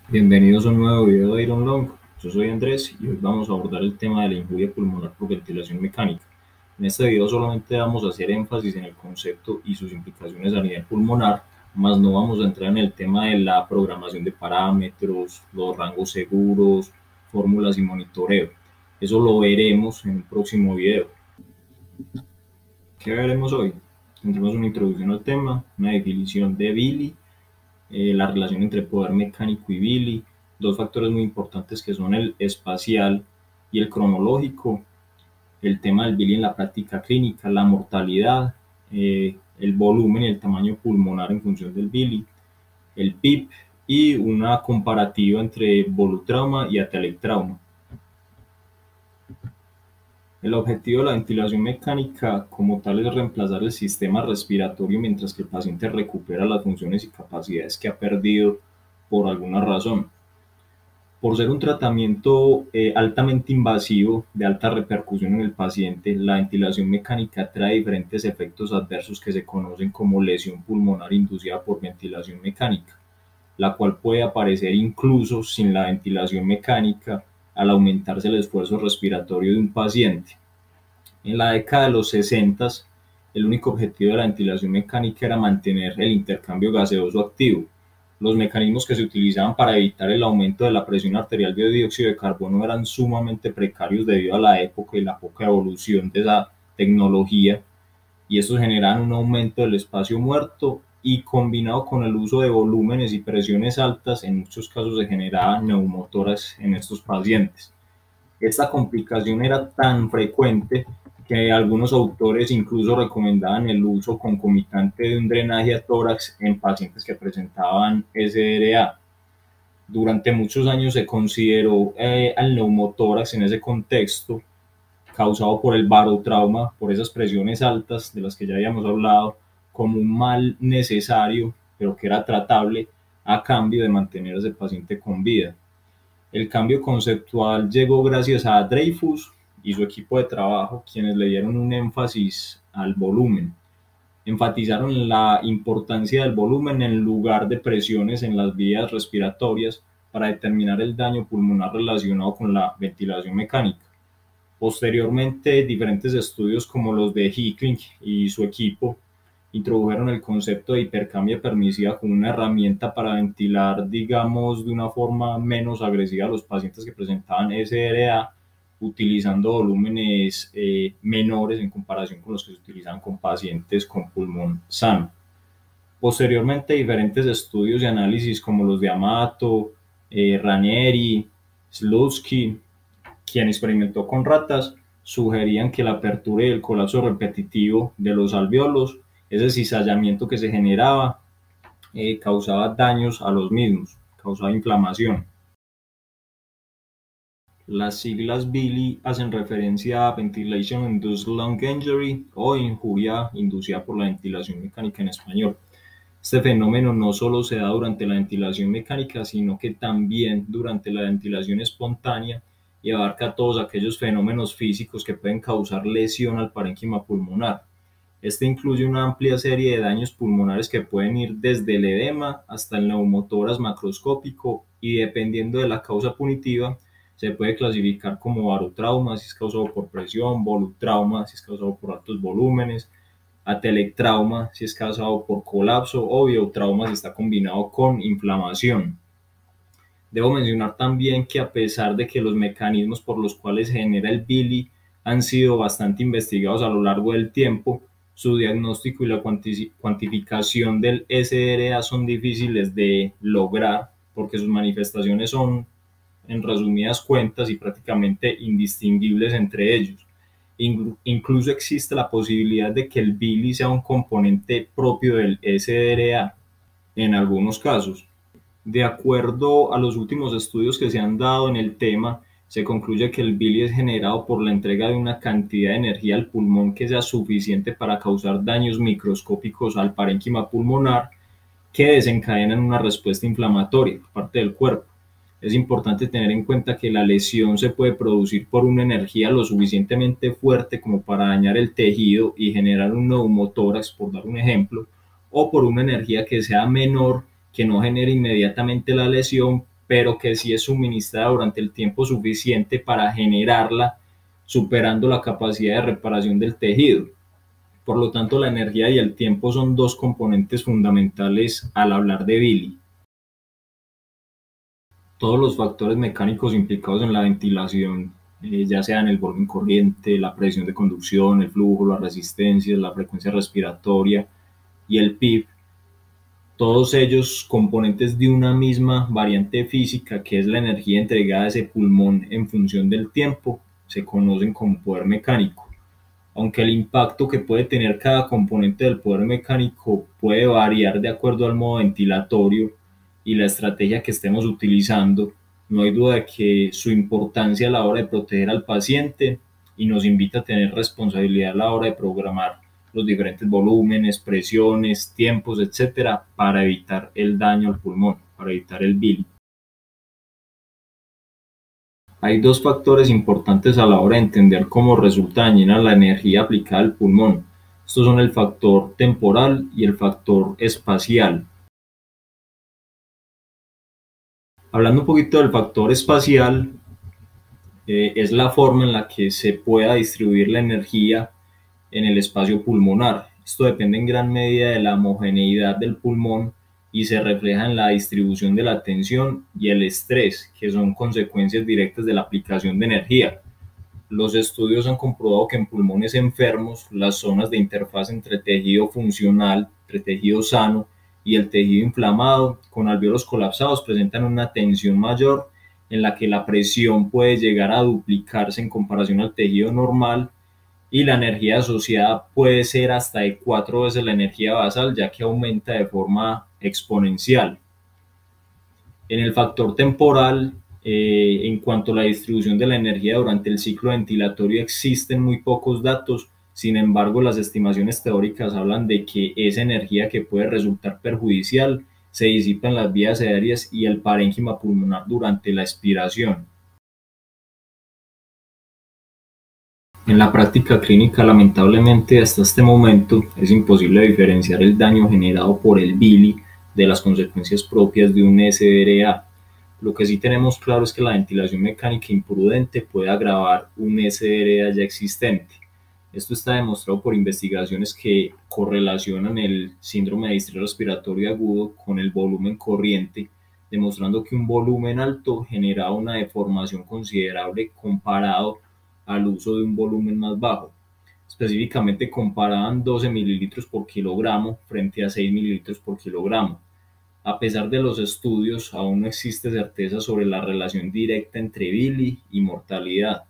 Bienvenidos a un nuevo video de Iron Long. Yo soy Andrés y hoy vamos a abordar el tema de la injuria pulmonar por ventilación mecánica. En este video solamente vamos a hacer énfasis en el concepto y sus implicaciones a nivel pulmonar, más no vamos a entrar en el tema de la programación de parámetros, los rangos seguros, fórmulas y monitoreo. Eso lo veremos en un próximo video. ¿Qué veremos hoy? Tendremos una introducción al tema, una definición de Billy, la relación entre poder mecánico y Billy, dos factores muy importantes que son el espacial y el cronológico, el tema del Billy en la práctica clínica, la mortalidad, el volumen y el tamaño pulmonar en función del Billy, el PIP y una comparativa entre volutrauma y atelectrauma. El objetivo de la ventilación mecánica como tal es reemplazar el sistema respiratorio mientras que el paciente recupera las funciones y capacidades que ha perdido por alguna razón. Por ser un tratamiento altamente invasivo, de alta repercusión en el paciente, la ventilación mecánica trae diferentes efectos adversos que se conocen como lesión pulmonar inducida por ventilación mecánica, la cual puede aparecer incluso sin la ventilación mecánica al aumentarse el esfuerzo respiratorio de un paciente. En la década de los 60, el único objetivo de la ventilación mecánica era mantener el intercambio gaseoso activo. Los mecanismos que se utilizaban para evitar el aumento de la presión arterial de dióxido de carbono eran sumamente precarios debido a la época y la poca evolución de esa tecnología, y estos generaban un aumento del espacio muerto y combinado con el uso de volúmenes y presiones altas, en muchos casos se generaba neumotórax en estos pacientes. Esta complicación era tan frecuente que algunos autores incluso recomendaban el uso concomitante de un drenaje a tórax en pacientes que presentaban SRA. Durante muchos años se consideró al neumotórax en ese contexto, causado por el barotrauma, por esas presiones altas de las que ya habíamos hablado, como un mal necesario, pero que era tratable a cambio de mantener a ese paciente con vida. El cambio conceptual llegó gracias a Dreyfus y su equipo de trabajo, quienes le dieron un énfasis al volumen. Enfatizaron la importancia del volumen en lugar de presiones en las vías respiratorias para determinar el daño pulmonar relacionado con la ventilación mecánica. Posteriormente, diferentes estudios como los de Hickling y su equipo introdujeron el concepto de hipercambia permisiva como una herramienta para ventilar, digamos, de una forma menos agresiva a los pacientes que presentaban SRA, utilizando volúmenes menores en comparación con los que se utilizaban con pacientes con pulmón sano. Posteriormente, diferentes estudios y análisis como los de Amato, Ranieri, Slutsky, quien experimentó con ratas, sugerían que la apertura y el colapso repetitivo de los alvéolos, ese cizallamiento que se generaba, causaba daños a los mismos, causaba inflamación. Las siglas Billy hacen referencia a Ventilation Induced Lung Injury o injuria inducida por la ventilación mecánica en español. Este fenómeno no solo se da durante la ventilación mecánica, sino que también durante la ventilación espontánea y abarca todos aquellos fenómenos físicos que pueden causar lesión al parénquima pulmonar. Este incluye una amplia serie de daños pulmonares que pueden ir desde el edema hasta el neumotórax macroscópico y dependiendo de la causa punitiva, se puede clasificar como barotrauma si es causado por presión, volutrauma si es causado por altos volúmenes, atelectrauma si es causado por colapso o biotrauma si está combinado con inflamación. Debo mencionar también que a pesar de que los mecanismos por los cuales se genera el Billy han sido bastante investigados a lo largo del tiempo, su diagnóstico y la cuantificación del SRA son difíciles de lograr porque sus manifestaciones son, en resumidas cuentas, y prácticamente indistinguibles entre ellos. Incluso existe la posibilidad de que el Billy sea un componente propio del SRA en algunos casos. De acuerdo a los últimos estudios que se han dado en el tema, se concluye que el Billy es generado por la entrega de una cantidad de energía al pulmón que sea suficiente para causar daños microscópicos al parénquima pulmonar que desencadenan una respuesta inflamatoria por parte del cuerpo. Es importante tener en cuenta que la lesión se puede producir por una energía lo suficientemente fuerte como para dañar el tejido y generar un neumotórax, por dar un ejemplo, o por una energía que sea menor, que no genere inmediatamente la lesión, pero que sí es suministrada durante el tiempo suficiente para generarla, superando la capacidad de reparación del tejido. Por lo tanto, la energía y el tiempo son dos componentes fundamentales al hablar de Billy. Todos los factores mecánicos implicados en la ventilación, ya sean el volumen corriente, la presión de conducción, el flujo, las resistencias, la frecuencia respiratoria y el PIB, todos ellos componentes de una misma variante física que es la energía entregada a ese pulmón en función del tiempo, se conocen como poder mecánico. Aunque el impacto que puede tener cada componente del poder mecánico puede variar de acuerdo al modo ventilatorio y la estrategia que estemos utilizando, no hay duda de que su importancia a la hora de proteger al paciente y nos invita a tener responsabilidad a la hora de programar los diferentes volúmenes, presiones, tiempos, etcétera, para evitar el daño al pulmón, para evitar el Billy. Hay dos factores importantes a la hora de entender cómo resulta dañina la energía aplicada al pulmón. Estos son el factor temporal y el factor espacial. Hablando un poquito del factor espacial, es la forma en la que se pueda distribuir la energía en el espacio pulmonar. Esto depende en gran medida de la homogeneidad del pulmón y se refleja en la distribución de la tensión y el estrés, que son consecuencias directas de la aplicación de energía. Los estudios han comprobado que en pulmones enfermos, las zonas de interfaz entre tejido funcional, entre tejido sano y el tejido inflamado con alvéolos colapsados presentan una tensión mayor en la que la presión puede llegar a duplicarse en comparación al tejido normal y la energía asociada puede ser hasta de 4 veces la energía basal, ya que aumenta de forma exponencial. En el factor temporal, en cuanto a la distribución de la energía durante el ciclo ventilatorio, existen muy pocos datos. Sin embargo, las estimaciones teóricas hablan de que esa energía que puede resultar perjudicial se disipa en las vías aéreas y el parénquima pulmonar durante la expiración. En la práctica clínica, lamentablemente, hasta este momento es imposible diferenciar el daño generado por el Billy de las consecuencias propias de un SDRA. Lo que sí tenemos claro es que la ventilación mecánica imprudente puede agravar un SDRA ya existente. Esto está demostrado por investigaciones que correlacionan el síndrome de distrés respiratorio agudo con el volumen corriente, demostrando que un volumen alto genera una deformación considerable comparado al uso de un volumen más bajo. Específicamente comparaban 12 mililitros por kilogramo frente a 6 mililitros por kilogramo. A pesar de los estudios, aún no existe certeza sobre la relación directa entre Billy y mortalidad.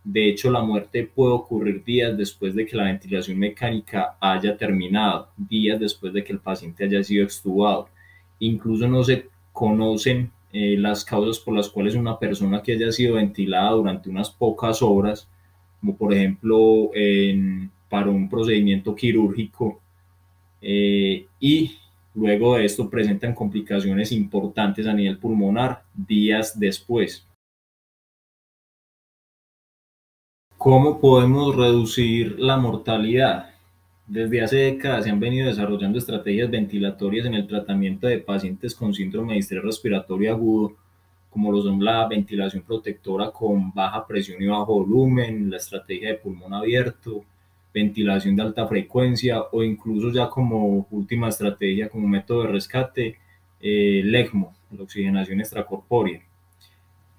De hecho, la muerte puede ocurrir días después de que la ventilación mecánica haya terminado, días después de que el paciente haya sido extubado. Incluso no se conocen las causas por las cuales una persona que haya sido ventilada durante unas pocas horas, como por ejemplo para un procedimiento quirúrgico, y luego de esto presentan complicaciones importantes a nivel pulmonar días después. ¿Cómo podemos reducir la mortalidad? Desde hace décadas se han venido desarrollando estrategias ventilatorias en el tratamiento de pacientes con síndrome de distrés respiratorio agudo, como lo son la ventilación protectora con baja presión y bajo volumen, la estrategia de pulmón abierto, ventilación de alta frecuencia o incluso ya como última estrategia, como método de rescate, el ECMO, la oxigenación extracorpórea.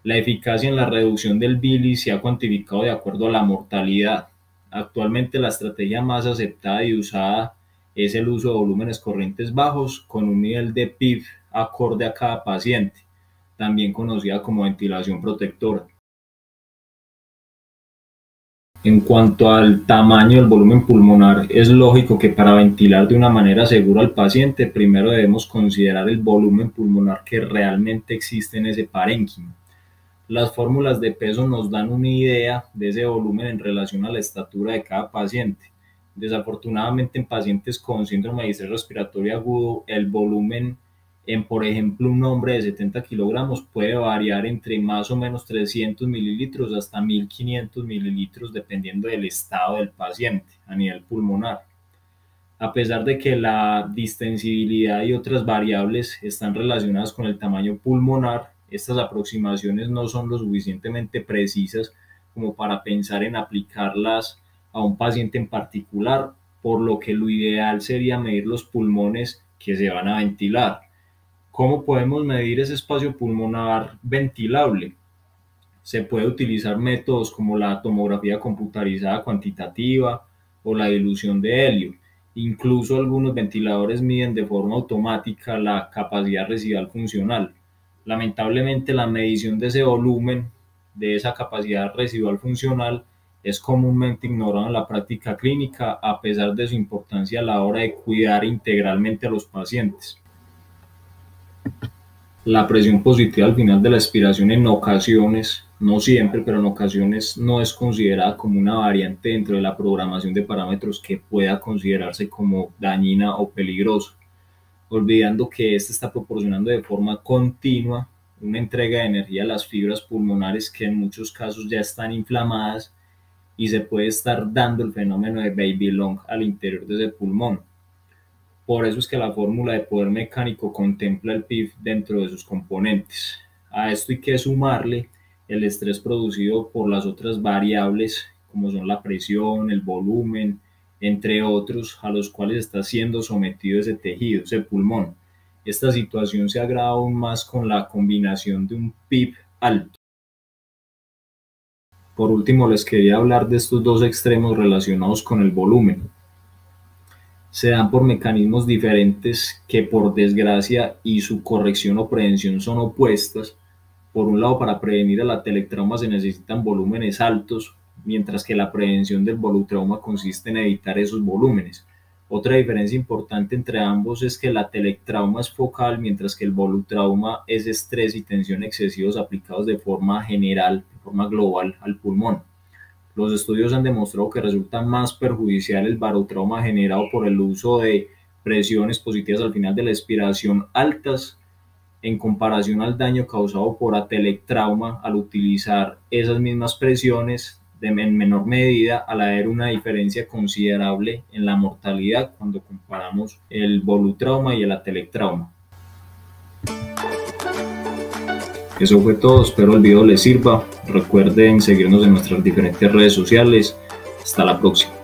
La eficacia en la reducción del Billy se ha cuantificado de acuerdo a la mortalidad. Actualmente la estrategia más aceptada y usada es el uso de volúmenes corrientes bajos con un nivel de PIB acorde a cada paciente, también conocida como ventilación protectora. En cuanto al tamaño del volumen pulmonar, es lógico que para ventilar de una manera segura al paciente, primero debemos considerar el volumen pulmonar que realmente existe en ese parénquima. Las fórmulas de peso nos dan una idea de ese volumen en relación a la estatura de cada paciente. Desafortunadamente, en pacientes con síndrome de distrés respiratorio agudo, el volumen en, por ejemplo, un hombre de 70 kilogramos puede variar entre más o menos 300 mililitros hasta 1500 mililitros, dependiendo del estado del paciente a nivel pulmonar. A pesar de que la distensibilidad y otras variables están relacionadas con el tamaño pulmonar, estas aproximaciones no son lo suficientemente precisas como para pensar en aplicarlas a un paciente en particular, por lo que lo ideal sería medir los pulmones que se van a ventilar. ¿Cómo podemos medir ese espacio pulmonar ventilable? Se puede utilizar métodos como la tomografía computarizada cuantitativa o la dilución de helio. Incluso algunos ventiladores miden de forma automática la capacidad residual funcional. Lamentablemente, la medición de ese volumen, de esa capacidad residual funcional, es comúnmente ignorada en la práctica clínica, a pesar de su importancia a la hora de cuidar integralmente a los pacientes. La presión positiva al final de la expiración en ocasiones, no siempre, pero en ocasiones no es considerada como una variante dentro de la programación de parámetros que pueda considerarse como dañina o peligrosa, olvidando que ésta está proporcionando de forma continua una entrega de energía a las fibras pulmonares que en muchos casos ya están inflamadas y se puede estar dando el fenómeno de baby lung al interior de ese pulmón. Por eso es que la fórmula de poder mecánico contempla el PIB dentro de sus componentes. A esto hay que sumarle el estrés producido por las otras variables, como son la presión, el volumen, entre otros, a los cuales está siendo sometido ese tejido, ese pulmón. Esta situación se agrava aún más con la combinación de un PIB alto. Por último, les quería hablar de estos dos extremos relacionados con el volumen. Se dan por mecanismos diferentes que, por desgracia, y su corrección o prevención son opuestas. Por un lado, para prevenir el atelectrauma se necesitan volúmenes altos, mientras que la prevención del volutrauma consiste en evitar esos volúmenes. Otra diferencia importante entre ambos es que el atelectrauma es focal, mientras que el volutrauma es estrés y tensión excesivos aplicados de forma general, de forma global al pulmón. Los estudios han demostrado que resulta más perjudicial el barotrauma generado por el uso de presiones positivas al final de la expiración altas en comparación al daño causado por atelectrauma al utilizar esas mismas presiones en menor medida, al haber una diferencia considerable en la mortalidad cuando comparamos el volutrauma y el atelectrauma. Eso fue todo, espero el video les sirva. Recuerden seguirnos en nuestras diferentes redes sociales. Hasta la próxima.